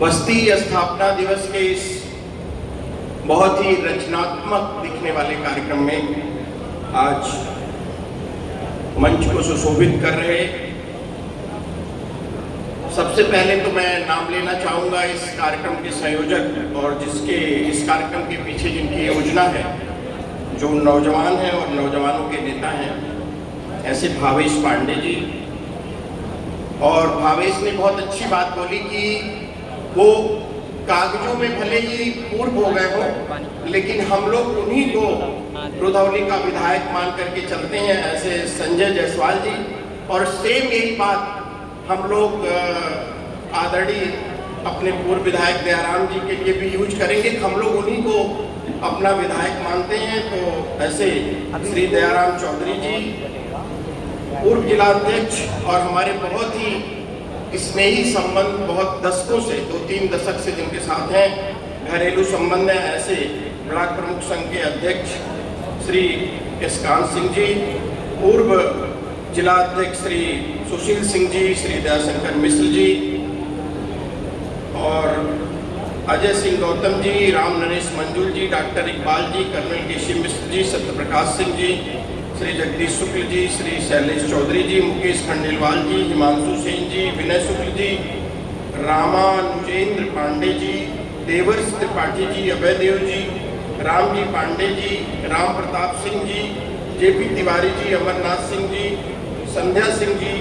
बस्ती स्थापना दिवस के इस बहुत ही रचनात्मक दिखने वाले कार्यक्रम में आज मंच को सुशोभित कर रहे, सबसे पहले तो मैं नाम लेना चाहूँगा इस कार्यक्रम के संयोजक और जिसके इस कार्यक्रम के पीछे जिनकी योजना है, जो नौजवान हैं और नौजवानों के नेता हैं, ऐसे भावेश पांडे जी। और भावेश ने बहुत अच्छी बात बोली कि वो कागजों में भले ही पूर्व हो गए हो, लेकिन हम लोग उन्हीं को रुधौली का विधायक मान करके चलते हैं, ऐसे संजय जायसवाल जी। और सेम यही बात हम लोग आदरणीय अपने पूर्व विधायक दयाराम जी के लिए भी यूज करेंगे, हम लोग उन्हीं को अपना विधायक मानते हैं। तो ऐसे श्री दयाराम चौधरी जी, पूर्व जिलाध्यक्ष और हमारे बहुत ही स्नेही संबंध बहुत दशकों से, 2-3 दशक से जिनके साथ हैं, घरेलू संबंध हैं, ऐसे ब्लॉक प्रमुख संघ के अध्यक्ष श्री यशकांत सिंह जी, पूर्व जिला अध्यक्ष श्री सुशील सिंह जी, श्री दयाशंकर मिश्र जी और अजय सिंह गौतम जी, राम नरेश मंजुल जी, डॉक्टर इकबाल जी, कर्नल केशव मिश्र जी, सत्यप्रकाश सिंह जी, श्री जगदीश शुक्ल जी, श्री शैलेश चौधरी जी, मुकेश खंडेलवाल जी, हिमांशु सेन जी, विनय शुक्ल जी, रामानुजेंद्र पांडे जी, देवर्ष त्रिपाठी जी, अभय देव जी, राम जी पांडे जी, राम प्रताप सिंह जी, जेपी तिवारी जी, अमरनाथ सिंह जी, संध्या सिंह जी,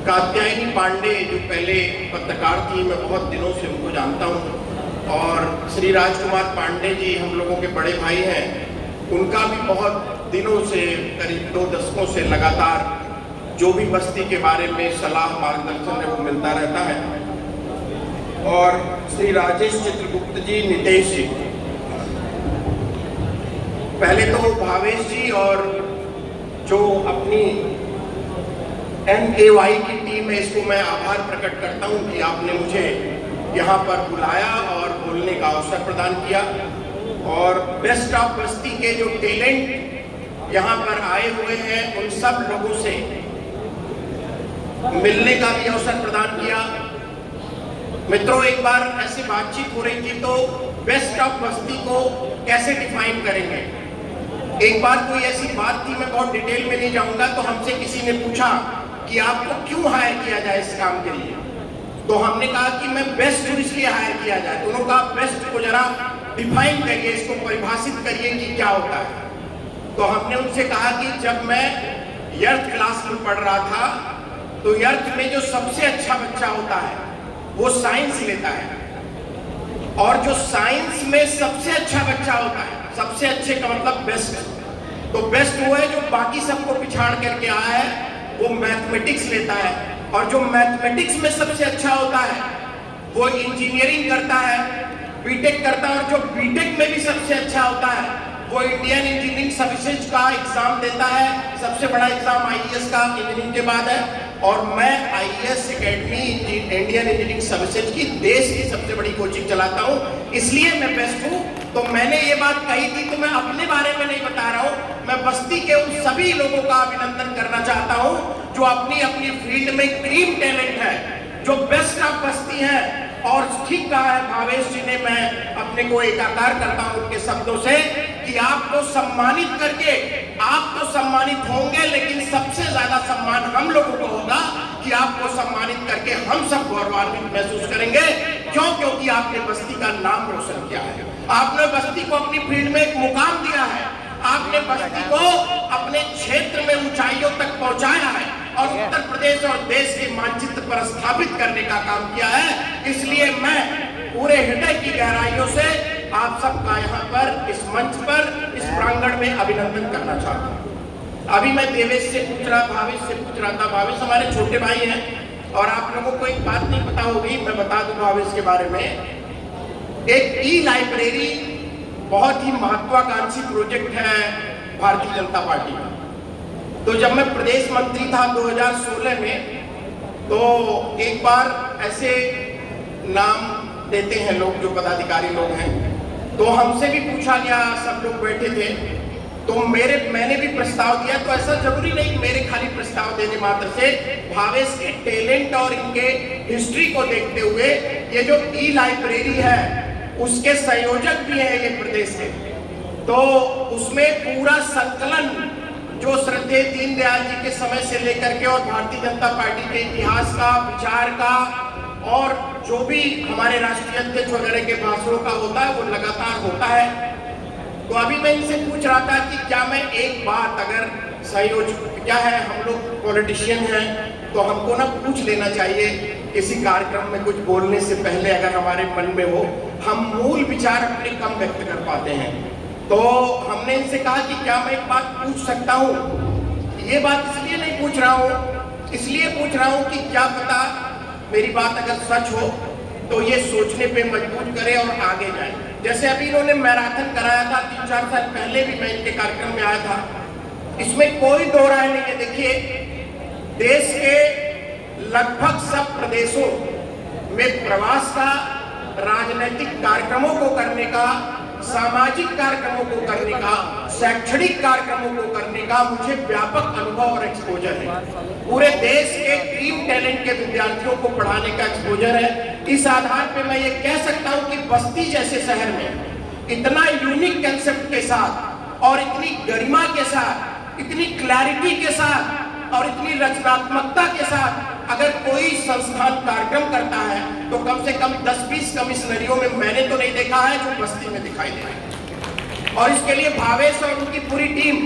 कात्यायनी पांडे जो पहले पत्रकार थी, मैं बहुत दिनों से उनको जानता हूँ, और श्री राजकुमार पांडे जी हम लोगों के बड़े भाई हैं, उनका भी बहुत दिनों से, करीब 2 दशकों से लगातार जो भी बस्ती के बारे में सलाह मार्गदर्शन है वो मिलता रहता है। और श्री राजेश चित्रगुप्त जी, नितेश जी, पहले तो भावेश जी और जो अपनी NAY की टीम है, इसको मैं आभार प्रकट करता हूँ कि आपने मुझे यहाँ पर बुलाया और बोलने का अवसर प्रदान किया। और बेस्ट ऑफ बस्ती के जो टैलेंट यहाँ पर आए हुए हैं, उन सब लोगों से मिलने का भी अवसर प्रदान किया। मित्रों, एक बार ऐसी बातचीत हो रही थी, तो बेस्ट ऑफ बस्ती को कैसे डिफाइन करेंगे। एक बार कोई ऐसी बात थी, मैं बहुत डिटेल में नहीं जाऊंगा, तो हमसे किसी ने पूछा कि आपको क्यों हायर किया जाए इस काम के लिए। तो हमने कहा कि मैं बेस्ट हूं इसलिए हायर किया जाए। तो उन्होंने कहा बेस्ट को जरा डिफाइन करिए, इसको परिभाषित करिए कि क्या होता है। तो हमने उनसे कहा कि जब मैं यर्थ क्लास में पढ़ रहा था, तो यर्थ में जो सबसे अच्छा बच्चा होता है वो साइंस लेता है, और जो साइंस में सबसे अच्छा बच्चा होता है, सबसे अच्छे का मतलब बेस्ट, तो बेस्ट वो है जो बाकी सबको पिछाड़ करके आया है, वो मैथमेटिक्स लेता है। और जो मैथमेटिक्स में सबसे अच्छा होता है वो इंजीनियरिंग करता है, बीटेक करता है। और जो बीटेक में भी सबसे अच्छा होता है वो इंडियन इंजीनियरिंग सर्विसेज का एग्जाम देता है। सबसे बड़ा एग्जाम IES का इंजीनियरिंग के बाद है, और मैं IES academy Indian engineering services की देश की सबसे बड़ी कोचिंग चलाता हूँ, इसलिए मैं बेस्ट हूँ। तो मैंने ये बात कही थी, तो मैं अपने बारे में नहीं बता रहा हूँ, मैं बस्ती के उन सभी लोगों का अभिनंदन करना चाहता हूँ जो अपनी अपनी फील्ड में क्रीम टैलेंट है, जो बेस्ट ऑफ बस्ती है। और ठीक कहा है भावेश जी ने, मैं अपने को एकाकार करता हूं उनके शब्दों से, कि आपको सम्मानित करके आप तो सम्मानित होंगे, लेकिन सबसे ज्यादा सम्मान हम लोगों को होगा कि आपको सम्मानित करके हम सब गौरवान्वित महसूस करेंगे। क्यों? क्योंकि आपने बस्ती का नाम रोशन किया है, आपने बस्ती को अपनी फील्ड में एक मुकाम दिया है, आपने बस्ती को अपने क्षेत्र में ऊंचाइयों तक पहुंचाया है और उत्तर प्रदेश और देश के मानचित्र पर स्थापित करने का काम किया है। इसलिए मैं पूरे हृदय की गहराइयों से आप सबका यहाँ पर इस मंच पर, इस प्रांगण में अभिनंदन करना चाहता हूँ। अभी मैं देवेश से पूछ रहा, भावेश से पूछ रहा था, भावेश हमारे छोटे भाई हैं, और आप लोगों को एक बात नहीं पता होगी, मैं बता दूं भावेश के बारे में। एक E-लाइब्रेरी बहुत ही महत्वाकांक्षी प्रोजेक्ट है भारतीय जनता पार्टी का। तो जब मैं प्रदेश मंत्री था 2016 में, तो एक बार ऐसे नाम देते हैं लोग जो पदाधिकारी लोग हैं, तो हमसे भी पूछा गया, सब लोग बैठे थे, तो मैंने भी प्रस्ताव दिया। तो ऐसा जरूरी नहीं मेरे खाली प्रस्ताव देने मात्र से भावेश के टैलेंट और इनके हिस्ट्री को देखते हुए ये जो ई लाइब्रेरी है उसके संयोजक भी हैं ये प्रदेश के, तो उसमें पूरा संकलन जो श्रद्धेय दीनदयाल जी के समय से लेकर के और भारतीय जनता पार्टी के इतिहास का, विचार का और जो भी हमारे राष्ट्रीय अध्यक्ष वगैरह के भाषणों का होता है वो लगातार होता है। तो अभी मैं इनसे पूछ रहा था कि क्या मैं एक बात, अगर संयोजक क्या है, हम लोग पॉलिटिशियन हैं तो हमको ना पूछ लेना चाहिए किसी कार्यक्रम में कुछ बोलने से पहले, अगर हमारे मन में हो, हम मूल विचार अपने कम व्यक्त कर पाते हैं। तो हमने इनसे कहा कि क्या मैं एक बात पूछ सकता हूँ। ये बात इसलिए नहीं पूछ रहा हूँ, इसलिए पूछ रहा हूँ कि क्या पता मेरी बात अगर सच हो तो ये सोचने पे मजबूर करे और आगे जाए। जैसे अभी इन्होंने मैराथन कराया था 3-4 साल पहले भी मैं इनके कार्यक्रम में आया था, इसमें कोई दो राय नहीं है। देखिए, देश के लगभग सब प्रदेशों में प्रवास का, राजनीतिक कार्यक्रमों को करने का, सामाजिक कार्यक्रमों को करने का, शैक्षणिक कार्यक्रमों को करने का मुझे व्यापक अनुभव और एक्सपोजर है। पूरे देश के ड्रीम टैलेंट के विद्यार्थियों को पढ़ाने का एक्सपोजर है। इस आधार पे मैं ये कह सकता हूँ कि बस्ती जैसे शहर में इतना यूनिक कंसेप्ट के साथ और इतनी गरिमा के साथ, इतनी क्लैरिटी के साथ और इतनी रचनात्मकता के साथ अगर कोई संस्थान कार्यक्रम करता है तो कम से कम 10-20 कमिश्नरियों में मैंने तो नहीं देखा है जो बस्ती में दिखाई दे रहा है। और इसके लिए भावेश और उनकी पूरी टीम,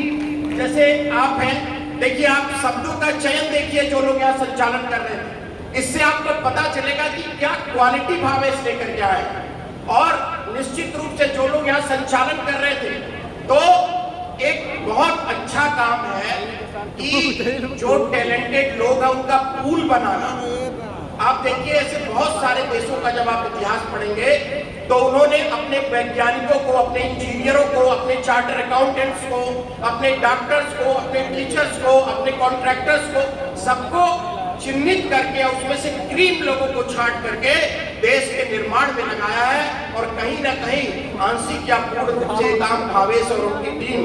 जैसे आप हैं, देखिए आप शब्दों का चयन देखिए जो लोग यहाँ संचालन कर रहे थे, इससे आपको पता चलेगा कि क्या क्वालिटी भावेश लेकर के आए। और निश्चित रूप से जो लोग यहाँ संचालन कर रहे थे, तो एक बहुत अच्छा काम है कि जो टैलेंटेड लोग हैं उनका पूल बनाना। आप देखिए ऐसे बहुत सारे देशों का जब आप इतिहास पढ़ेंगे तो उन्होंने अपने वैज्ञानिकों को, अपने इंजीनियरों को, अपने चार्टर अकाउंटेंट्स को, अपने डॉक्टर्स को, अपने टीचर्स को, अपने कॉन्ट्रैक्टर्स को, सबको चिन्हित करके उसमें से क्रीम लोगों को छांट करके देश के निर्माण में लगाया है। और कहीं ना कहीं आंशिक या पूर्ण रूप से काम भावेश और उनकी टीम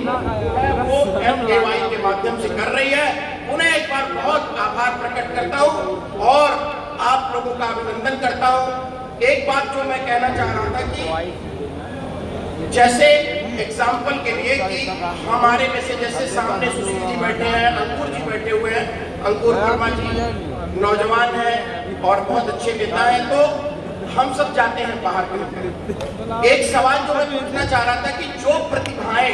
वो MKY के माध्यम से कर रही है। उन्हें एक बार बहुत आभार प्रकट करता हूँ और आप लोगों का अभिनंदन करता हूँ। एक बात जो मैं कहना चाह रहा था कि जैसे एग्जाम्पल के लिए कि हमारे में से जैसे सामने सुशील जी बैठे हैं, अंकुर जी बैठे हुए हैं, अंकुर वर्मा जी नौजवान हैं और बहुत अच्छे नेता हैं, तो हम सब जाते हैं बाहर कहीं। एक सवाल जो मैं पूछना चाह रहा था कि जो प्रतिभाएं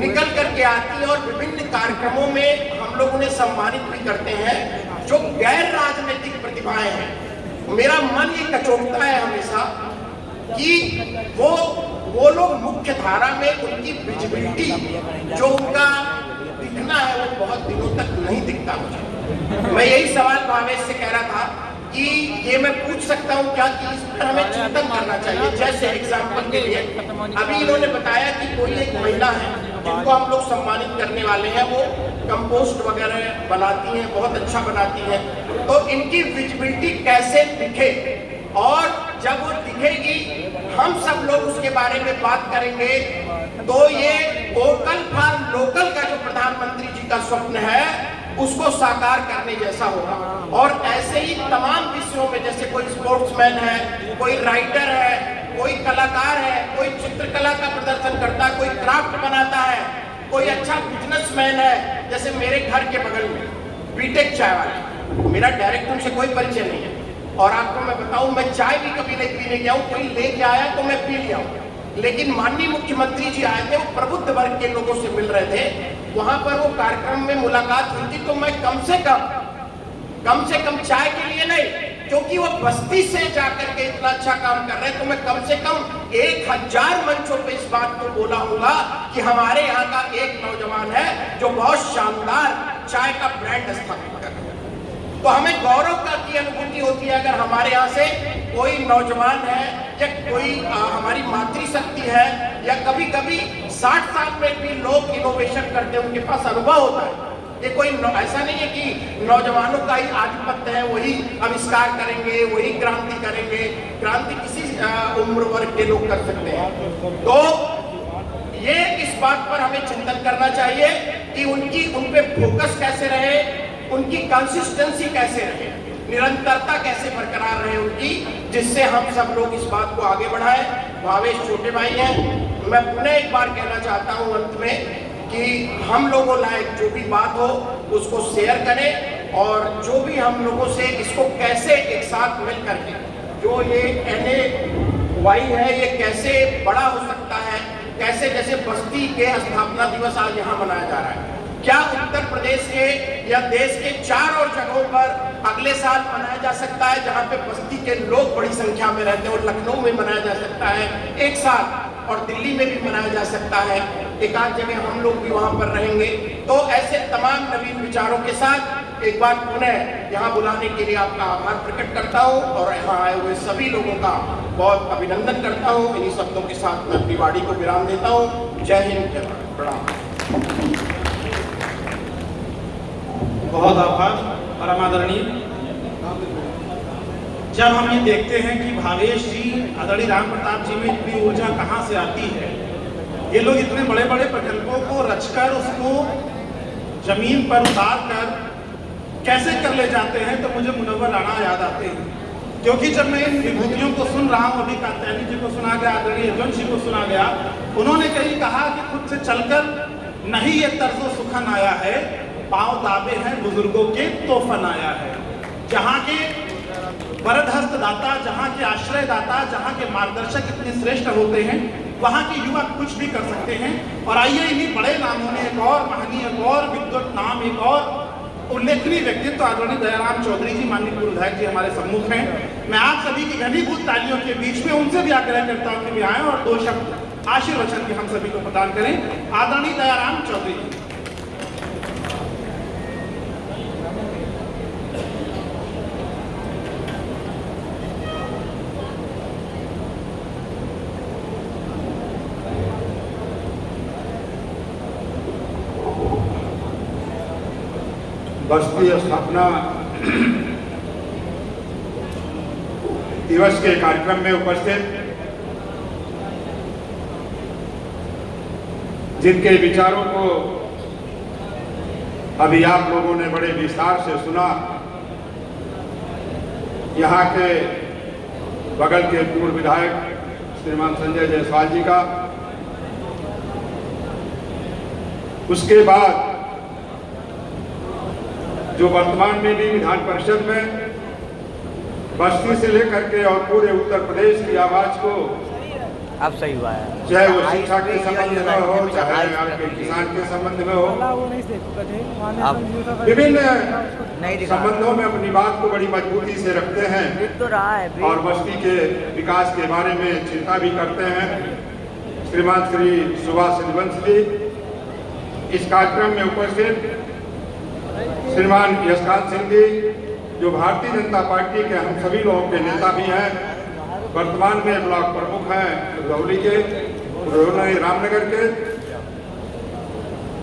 निकल करके आती हैं और विभिन्न कार्यक्रमों में हम लोग उन्हें सम्मानित भी करते हैं, जो गैर राजनीतिक प्रतिभाएं हैं, मेरा मन ये कचोटता है हमेशा कि वो लोग मुख्य धारा में उनकी विजिबिलिटी, जो उनका दिखना है, वो बहुत दिनों तक नहीं दिखता मुझे। मैं यही सवाल भावेश से कह रहा था कि ये मैं पूछ सकता हूँ क्या कि इस पर हमें चिंतन करना चाहिए। जैसे एग्जाम्पल के लिए अभी इन्होंने बताया कि कोई एक महिला है जिनको हम लोग सम्मानित करने वाले हैं, वो कंपोस्ट वगैरह बनाती हैं, बहुत अच्छा बनाती हैं। तो इनकी विजिबिलिटी कैसे दिखे, और जब वो दिखेगी हम सब लोग उसके बारे में बात करेंगे, तो ये वोकल फॉर लोकल का जो प्रधानमंत्री जी का स्वप्न है उसको साकार करने जैसा होगा। और ऐसे ही तमाम विषयों में, जैसे कोई स्पोर्ट्समैन है, कोई राइटर है, कोई कलाकार है, कोई चित्रकला का प्रदर्शन करता है, कोई क्राफ्ट बनाता है, कोई अच्छा बिजनेसमैन है। जैसे मेरे घर के बगल में बीटेक चाय वाले, मेरा डायरेक्ट उनसे कोई परिचय नहीं है, और आपको मैं बताऊं मैं चाय भी कभी नहीं पीने गया हूं, कोई लेके आया तो मैं पी लिया हूं। लेकिन माननीय मुख्यमंत्री जी आए थे, वो प्रबुद्ध वर्ग के लोगों से मिल रहे थे, वहां पर वो कार्यक्रम में मुलाकात हुई थी, तो मैं कम से कम चाय के लिए नहीं, क्योंकि वो बस्ती से जाकर के इतना अच्छा काम कर रहे हैं, तो मैं कम से कम 1000 मंचों पे इस बात को बोला होगा कि हमारे यहाँ का एक नौजवान है जो बहुत शानदार चाय का ब्रांड स्थापित कर रहा है। तो हमें गौरव की अनुभूति होती है अगर हमारे यहाँ से कोई नौजवान है या कोई हमारी मातृशक्ति है, या कभी कभी 60 साल में भी लोग इनोवेशन करते हैं, उनके पास अनुभव होता है। ये कोई ऐसा नहीं है कि नौजवानों का ही आधिपत्य है, वही आविष्कार करेंगे, वही क्रांति करेंगे। क्रांति किसी उम्र वर्ग के लोग कर सकते हैं। तो ये इस बात पर हमें चिंतन करना चाहिए कि उन पे फोकस कैसे रहे, उनकी कंसिस्टेंसी कैसे रहे। निरंतरता कैसे बरकरार रहे उनकी, जिससे हम सब लोग इस बात को आगे बढ़ाएं। भावेश छोटे भाई हैं, मैं पुनः एक बार कहना चाहता हूं अंत में कि हम लोगों लायक जो भी बात हो उसको शेयर करें, और जो भी हम लोगों से इसको कैसे एक साथ मिल करके जो ये NAY है ये कैसे बड़ा हो सकता है, कैसे जैसे बस्ती के स्थापना दिवस आज यहाँ मनाया जा रहा है, क्या उत्तर प्रदेश के या देश के 4 और जगहों पर अगले साल मनाया जा सकता है जहाँ पे बस्ती के लोग बड़ी संख्या में रहते हैं, और लखनऊ में मनाया जा सकता है एक साथ, और दिल्ली में भी मनाया जा सकता है, एक आध जगह हम लोग भी वहां पर रहेंगे। तो ऐसे तमाम नवीन विचारों के साथ एक बार पुनः यहाँ बुलाने के लिए आपका आभार प्रकट करता हूँ, और यहाँ आए हुए सभी लोगों का बहुत अभिनंदन करता हूँ। इन्हीं शब्दों के साथ मैं अपनी वाणी को विराम देता हूँ। जय हिंद, जय भारत, प्रणाम। बहुत आभार परम आदरणीय। जब हम ये देखते हैं कि भावेश जी, आदरणीय राम प्रताप जी में इतनी ऊर्जा कहाँ से आती है, ये लोग इतने बड़े बड़े प्रकल्पों को रचकर उसको जमीन पर उतार कर कैसे कर ले जाते हैं, तो मुझे मुनव्वर राणा याद आते हैं। क्योंकि जब मैं इन विभूतियों को सुन रहा हूँ, अभी कात्यायनी जी को सुना गया, आदरणीय यजमान जी को सुना गया, उन्होंने कहीं कहा कि खुद से चलकर नहीं ये तर्जो सुखन आया है, पांव दाबे हैं बुजुर्गों के तोफन आया है। जहाँ के वरदहस्त दाता, जहाँ के आश्रय दाता, जहाँ के मार्गदर्शक इतने श्रेष्ठ होते हैं, वहाँ के युवा कुछ भी कर सकते हैं। और आइए इन्हीं बड़े नामों में एक और महनीय, एक और विद्वत नाम, एक और उल्लेखनीय व्यक्तित्व आदरणीय दयाराम चौधरी जी, माननीय पूर्व विधायक जी हमारे सम्मुख हैं। मैं आप सभी की घनीभूत तालियों के बीच में उनसे भी आग्रह करता हूँ कि वे आए और 2 शब्द आशीर्वचन के हम सभी को प्रदान करें। आदरणीय दयाराम चौधरी जी। बस्ती स्थापना दिवस के कार्यक्रम में उपस्थित जिनके विचारों को अभी आप लोगों ने बड़े विस्तार से सुना, यहाँ के बगल के पूर्व विधायक श्रीमान संजय जायसवाल जी का, उसके बाद जो वर्तमान में भी विधान परिषद में बस्ती से लेकर के और पूरे उत्तर प्रदेश की आवाज को, अब सही हुआ है, चाहे वो शिक्षा के संबंध में हो, चाहे आपके किसान के संबंध में हो, विभिन्न संबंधों में अपनी बात को बड़ी मजबूती से रखते हैं तो रहा है और बस्ती के विकास के बारे में चिंता भी करते हैं। श्रीमान श्री सुभाष हरिवंश जी, इस कार्यक्रम में उपस्थित श्रीमान यशकांत सिंह जी, जो भारतीय जनता पार्टी के हम सभी लोगों के नेता भी हैं, वर्तमान में ब्लॉक प्रमुख हैं रजौली के, रामनगर के,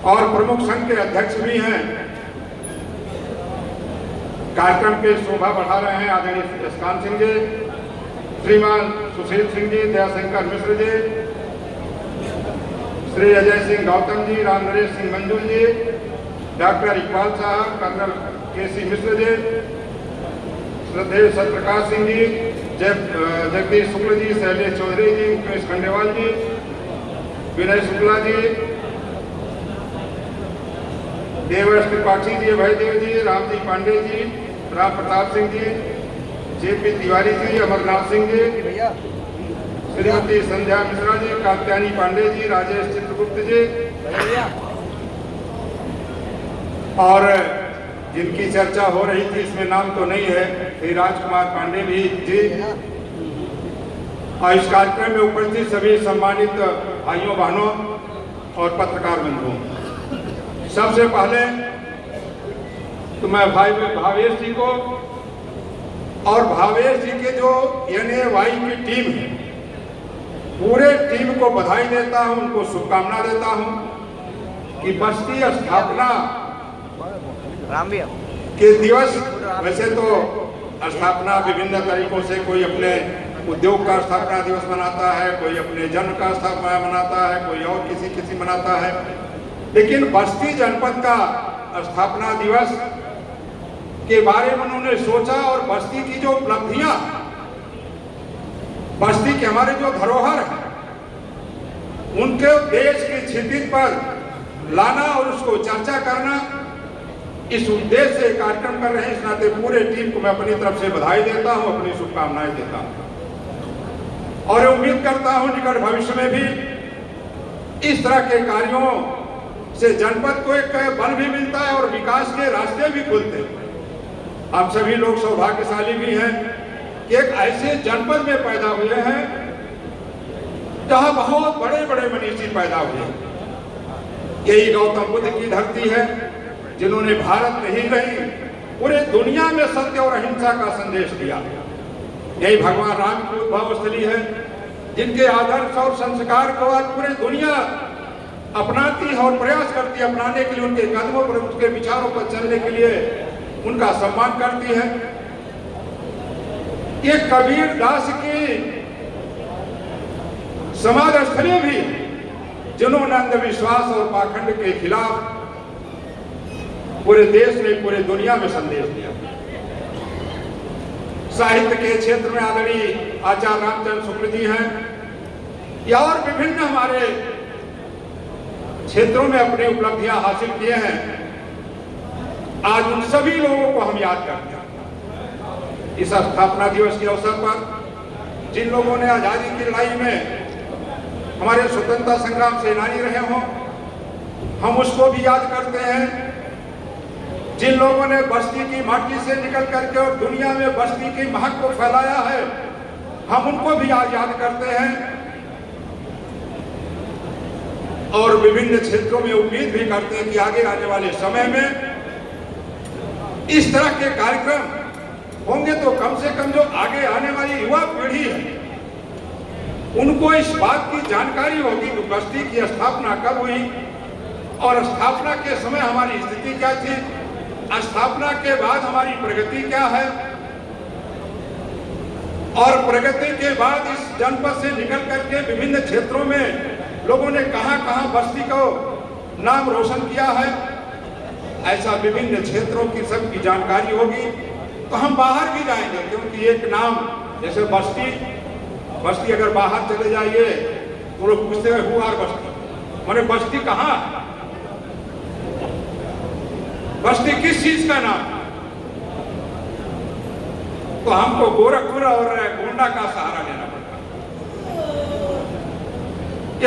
और प्रमुख संघ के अध्यक्ष भी हैं। कार्यक्रम की शोभा बढ़ा रहे हैं आदरणीय यशकांत सिंह जी, श्रीमान सुशील सिंह जी, दयाशंकर मिश्र जी, श्री अजय सिंह गौतम जी, राम नरेश सिंह मंजुल जी, डॉक्टर इकबाल साहब, कर्नल KC मिश्र जी, श्रद्धेय सत्यप्रकाश सिंह जी, जगदीश शुक्ल जी, शैलेश चौधरी जी, मुकेश खंडेवाल जी, विनय शुक्ला जी, देवर्ष त्रिपाठी जी, अभयदेव जी, रामजी पांडे जी, राम प्रताप सिंह जी, JP तिवारी जी, अमरनाथ सिंह जी, श्रीमती संध्या मिश्रा जी, कात्यायनी पांडे जी, राजेश चित्रगुप्त जी, और जिनकी चर्चा हो रही थी, इसमें नाम तो नहीं है, श्री राजकुमार पांडे भी जी, और इस कार्यक्रम में उपस्थित सभी सम्मानित भाइयों बहनों और पत्रकार बंधुओं, सबसे पहले तो मैं भावेश जी को और भावेश जी के जो NAY की टीम है, पूरे टीम को बधाई देता हूं, उनको शुभकामना देता हूं कि बस्ती स्थापना के दिवस, वैसे तो स्थापना विभिन्न तरीकों से, कोई अपने उद्योग का स्थापना दिवस मनाता है, कोई अपने जन्म का स्थापना मनाता है, कोई और किसी मनाता है, लेकिन बस्ती जनपद का स्थापना दिवस के बारे में उन्होंने सोचा और बस्ती की जो उपलब्धियां, बस्ती के हमारे जो धरोहर है, उनके देश की क्षितिज पर लाना और उसको चर्चा करना, इस उद्देश्य से कार्यक्रम कर रहे हैं। इस नाते पूरे टीम को मैं अपनी तरफ से बधाई देता हूं, अपनी शुभकामनाएं देता हूं और उम्मीद करता हूं निकट भविष्य में भी इस तरह के कार्यों से जनपद को एक बल भी मिलता है और विकास के रास्ते भी खुलते हैं। हम सभी लोग सौभाग्यशाली भी हैं कि एक ऐसे जनपद में पैदा हुए हैं जहां बहुत बड़े बड़े मनीषी पैदा हुए हैं। यही गौतम बुद्ध की धरती है जिन्होंने भारत में ही नहीं पूरे दुनिया में सत्य और अहिंसा का संदेश दिया। यही भगवान राम की उद्भव स्थली है जिनके आदर्श और संस्कार को आज पूरी दुनिया अपनाती है और प्रयास करती है अपनाने के लिए, उनके कदमों पर, उनके विचारों पर चलने के लिए उनका सम्मान करती है। ये कबीर दास की समाज स्थली भी जिन्होंने अंधविश्वास और पाखंड के खिलाफ पूरे देश में, पूरे दुनिया में संदेश दिया। साहित्य के क्षेत्र में आदरणीय आचार्य रामचंद्र शुक्ल जी हैं या और विभिन्न हमारे क्षेत्रों में अपनी उपलब्धियां हासिल किए हैं। आज उन सभी लोगों को हम याद करते हैं। इस स्थापना दिवस के अवसर पर जिन लोगों ने आजादी की लड़ाई में हमारे स्वतंत्रता संग्राम सेनानी रहे हों, हम उसको भी याद करते हैं। जिन लोगों ने बस्ती की माटी से निकल करके और दुनिया में बस्ती की महक को फैलाया है, हम उनको भी आज याद करते हैं और विभिन्न क्षेत्रों में उम्मीद भी करते हैं कि आगे आने वाले समय में इस तरह के कार्यक्रम होंगे तो कम से कम जो आगे आने वाली युवा पीढ़ी है उनको इस बात की जानकारी होगी कि बस्ती की स्थापना कब हुई और स्थापना के समय हमारी स्थिति क्या थी, स्थापना के बाद हमारी प्रगति क्या है और प्रगति के बाद इस जनपद से निकल करके विभिन्न क्षेत्रों में लोगों ने कहां-कहां बस्ती को नाम रोशन किया है। ऐसा विभिन्न क्षेत्रों की सबकी जानकारी होगी तो हम बाहर भी जाएंगे, क्योंकि एक नाम जैसे बस्ती अगर बाहर चले जाइए तो लोग पूछते हैं हु आर बस्ती, माने बस्ती कहाँ, बस्ती किस चीज का नाम, तो हमको गोरखपुर और गोंडा का सहारा लेना पड़ता।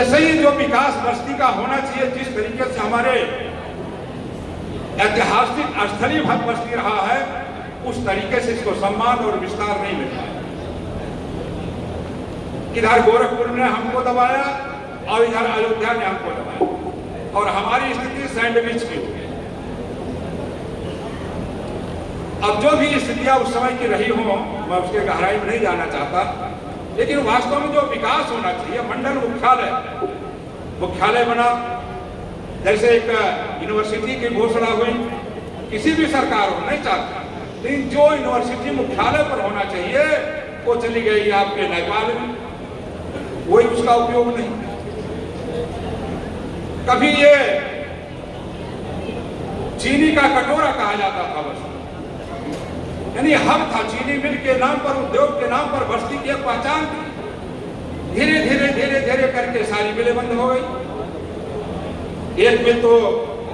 ऐसे ही जो विकास बस्ती का होना चाहिए, जिस तरीके से हमारे ऐतिहासिक स्थलीय बस्ती रहा है, उस तरीके से इसको सम्मान और विस्तार नहीं मिल पाया। इधर गोरखपुर ने हमको दबाया और इधर अयोध्या ने हमको दबाया और हमारी स्थिति सैंडविच की हो गई। अब जो भी स्थितियां उस समय की रही हो, मैं उसके गहराई में नहीं जाना चाहता, लेकिन वास्तव में जो विकास होना चाहिए, मंडल मुख्यालय बना, जैसे एक यूनिवर्सिटी की घोषणा हुई, किसी भी सरकार हो नहीं चाहता, लेकिन जो यूनिवर्सिटी मुख्यालय पर होना चाहिए वो चली गई आपके नेपाल में, वही उसका उपयोग नहीं। कभी ये चीनी का कटोरा कहा जाता था बस, यानी हब था, चीनी मिल के नाम पर, उद्योग के नाम पर बस्ती की एक पहचान थी। धीरे धीरे करके सारी मिलें बंद हो गई। एक मिल तो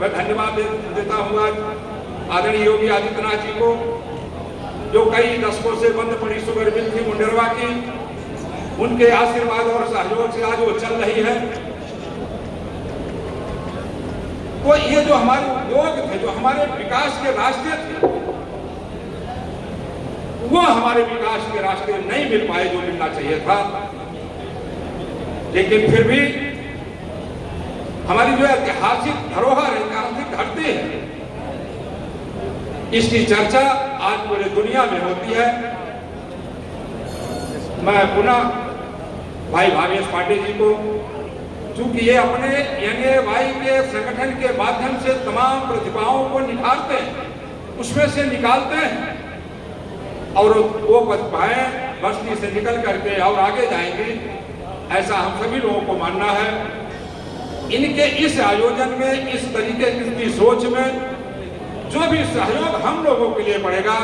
मैं धन्यवाद देता हूँ आज आदरणीय योगी आदित्यनाथ जी को, जो कई दशकों से बंद पड़ी शुगर मिल थी मुंडेरवा की, उनके आशीर्वाद और सहयोग से आज वो चल रही है। तो ये जो हमारे उद्योग थे, जो हमारे विकास के रास्ते थे, वो हमारे विकास के रास्ते नहीं मिल पाए जो मिलना चाहिए था। लेकिन फिर भी हमारी जो ऐतिहासिक धरोहर है, ऐतिहासिक धरती है, इसकी चर्चा आज पूरी दुनिया में होती है। मैं पुनः भाई भावेश पांडे जी को, चूंकि ये अपने NAY के संगठन के माध्यम से तमाम प्रतिभाओं को निखारते हैं, उसमें से निकालते हैं और वो प्रतिभाएं बस्ती से निकल करके और आगे जाएंगी, ऐसा हम सभी लोगों को मानना है। इनके इस आयोजन में, इस तरीके की सोच में जो भी सहयोग हम लोगों के लिए पड़ेगा,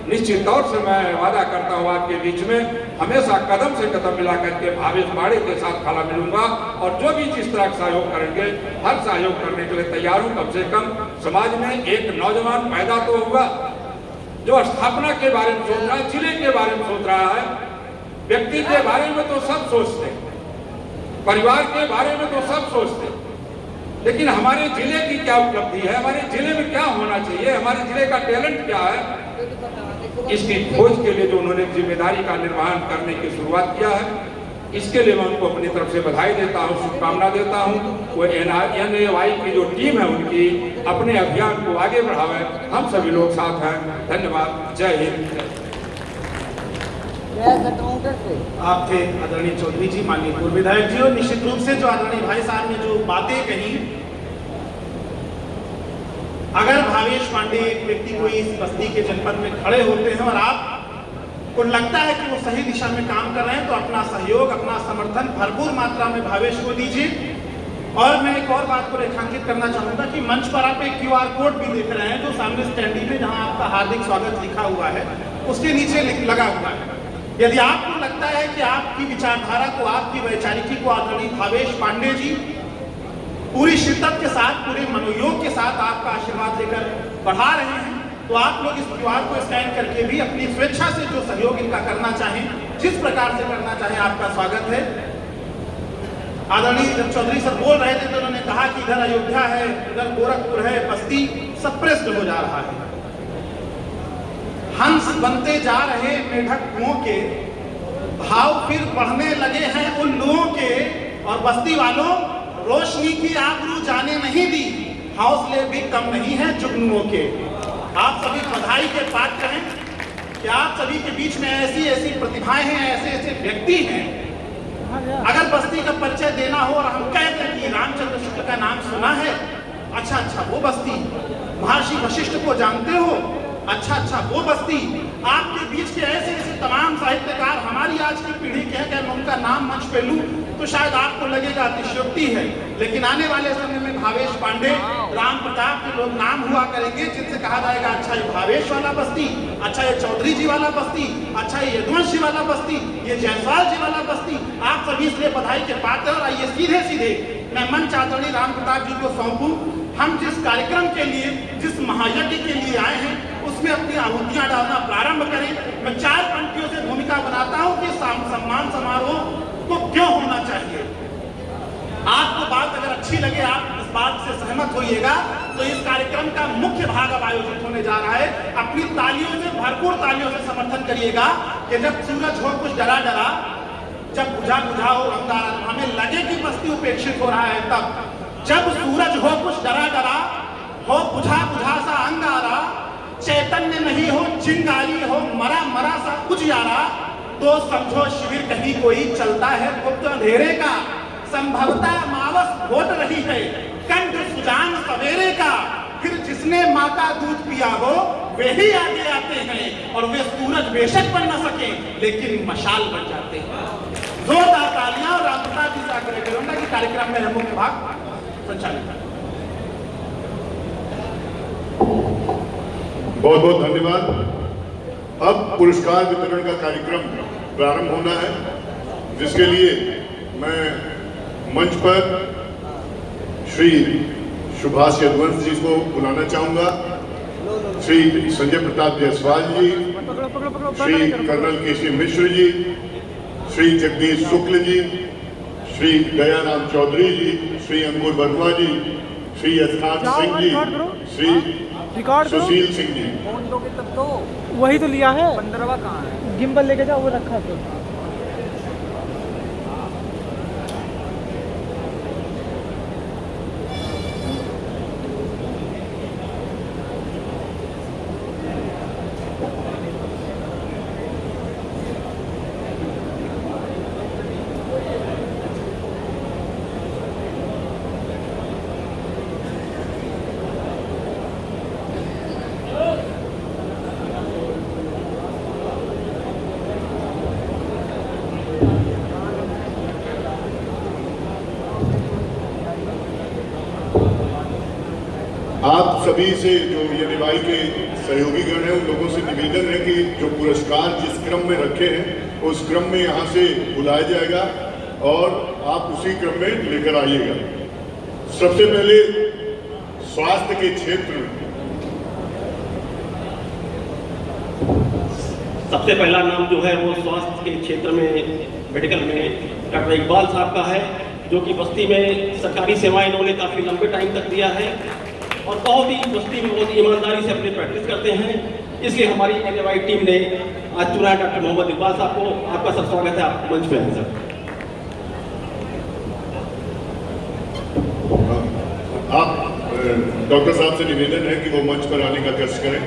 निश्चित तौर से मैं वादा करता हूँ आपके बीच में हमेशा कदम से कदम मिला करके भावेश बाड़े के साथ खड़ा मिलूंगा और जो भी जिस तरह का सहयोग करेंगे हर सहयोग करने के लिए तैयार हूँ। कम से कम समाज में एक नौजवान पैदा तो होगा जो स्थापना के बारे में सोच रहा है, जिले के बारे में सोच रहा है। व्यक्ति के बारे में तो सब सोचते, परिवार के बारे में तो सब सोचते, लेकिन हमारे जिले की क्या उपलब्धि है, हमारे जिले में क्या होना चाहिए, हमारे जिले का टैलेंट क्या है, इसकी खोज के लिए जो उन्होंने जिम्मेदारी का निर्वहन करने की शुरुआत किया है, इसके लिए मैं उनको अपनी तरफ से बधाई देता हूँ, शुभकामना देता हूँ। वो NAY की जो टीम है उनकी अपने अभियान को आगे बढ़ावे, हम सभी लोग साथ हैं। धन्यवाद। जय हिंद। आप थे आदरणीय चौधरी जी, माननीय पूर्व विधायक जी, और निश्चित रूप से जो आदरणीय भाई साहब ने जो बातें कही, अगर भावेश पांडे एक व्यक्ति को इस बस्ती के जनपद में खड़े होते हैं और आपको लगता है कि वो सही दिशा में काम कर रहे हैं, तो अपना सहयोग, अपना समर्थन भरपूर मात्रा में भावेश को दीजिए। और मैं एक और बात को रेखांकित करना चाहूंगा कि मंच पर आप एक QR कोड भी देख रहे हैं जो सामने स्टैंडी में जहां आपका हार्दिक स्वागत लिखा हुआ है, उसके नीचे लगा हुआ है। यदि आपको लगता है कि आपकी विचारधारा को, आपकी वैचारिकी को आदरणीय भावेश पांडे जी पूरी शिद्दत के साथ, पूरे मनोयोग के साथ आपका आशीर्वाद लेकर बढ़ा रहे हैं, तो आप लोग इस QR को स्कैन करके भी अपनी स्वेच्छा से जो सहयोग इनका करना चाहें, जिस प्रकार से करना चाहें, आपका स्वागत है। आदरणीय जब चौधरी सर बोल रहे थे तो उन्होंने कहा कि इधर अयोध्या है, इधर गोरखपुर है, बस्ती सप्रेस्ड हो जा रहा है। हंस बनते जा रहे मेढक कुओं के, भाव फिर बढ़ने लगे हैं उल्लुओं के, और बस्ती वालों रोशनी की आबरू जाने नहीं दी, हौसले भी कम नहीं है जुगनुओं के। आप सभी बधाई के पात्र हैं कि आप सभी के बीच में ऐसी ऐसी प्रतिभाएं हैं, ऐसे ऐसे व्यक्ति हैं। अगर बस्ती का परिचय देना हो और हम कहते हैं कि रामचंद्र शुक्ल का नाम सुना है, अच्छा वो बस्ती, महर्षि वशिष्ठ को जानते हो, अच्छा वो बस्ती, आपके बीच के ऐसे ऐसे तमाम साहित्यकार हमारी आज की पीढ़ी के हैं, कि मैं उनका नाम मंच पे लूं तो शायद आपको लगेगा अतिशयोक्ति है, लेकिन आने वाले समय में भावेश पांडे, राम प्रताप के लोग नाम हुआ करेंगे जिनसे कहा जाएगा अच्छा ये भावेश वाला बस्ती, अच्छा ये चौधरी जी वाला बस्ती, अच्छा ये यदुवंश जी वाला बस्ती, ये जायसवाल जी वाला बस्ती। आप सभी इसलिए बधाई के पात्र। और आइए सीधे सीधे मैं मंच आदरणीय राम प्रताप जी को सौंपूं। हम जिस कार्यक्रम के लिए, जिस महायज्ञ के लिए आए हैं, उसमें अपनी आहुतियां डालना प्रारंभ करें। मैं 4 पंक्तियों से भूमिका बनाता हूं कि सम्मान समारोह को क्यों होना चाहिए। आपको बात अगर अच्छी लगे, आप इस बात से सहमत होइएगा, तो इस कार्यक्रम का मुख्य भाग अब आयोजित होने जा रहा है। अपनी तालियों से, भरपूर तालियों से समर्थन करिएगा कि जब सूरज हो कुछ डरा डरा, जब बुझा बुझा हो अंगारा, हमें लगे कि बस्ती उपेक्षित हो रहा है, तब जब सूरज हो कुछ डरा डरा, हो बुझा बुझा सा अंगारा, चैतन्य नहीं हो, चिंगारी हो, मरा मरा सा उजियारा, तो समझो शिविर कहीं कोई चलता है गुप्त अंधेरे का। संभवतः मावस घोट रही है कंठ सुजान सवेरे का, फिर जिसने माँ का दूध पिया हो वे ही आगे आते हैं, और वे सूरज बेशक बन न सके लेकिन मशाल बन जाते हैं। जोरदार तालियां। और राम प्रताप जी से आग्रह करूंगा कि कार्यक्रम में मुख्य भाग संचालित। बहुत बहुत धन्यवाद। अब पुरस्कार वितरण का कार्यक्रम प्रारंभ होना है, जिसके लिए मैं मंच पर श्री सुभाष यदुवंश जी को बुलाना चाहूंगा, श्री संजय प्रताप जायसवाल जी, श्री कर्नल केसी मिश्र जी, श्री जगदीश शुक्ल जी, श्री दयाराम चौधरी जी, श्री अंकुर वर्मा जी, श्री यशकांत सिंह जी, श्री सुशील सिंह जी। वही तो लिया है, 15वां कहाँ है? गिम्बल लेके जाओ, वो रखा है। सभी से, जो ये निभाई के सहयोगी गण हैं, उन लोगों से निवेदन है कि जो पुरस्कार जिस क्रम में रखे हैं उस क्रम में यहाँ से बुलाया जाएगा और आप उसी क्रम में लेकर आइएगा। सबसे पहले स्वास्थ्य के क्षेत्र में सबसे पहला नाम जो है वो स्वास्थ्य के क्षेत्र में मेडिकल में डॉक्टर इकबाल साहब का है, जो कि बस्ती में सरकारी सेवाएं इन्होंने काफ़ी लंबे टाइम तक दिया है और बहुत ही बस्ती में बहुत ईमानदारी से अपनी प्रैक्टिस करते हैं। इसलिए हमारी NAY टीम ने आज चुना डॉक्टर मोहम्मद इकबाल साहब को। आपका सब स्वागत है, आप मंच पे हैं सर। आप डॉक्टर साहब से निवेदन है कि वो मंच पर आने का कष्ट करें।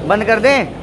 बंद कर दें।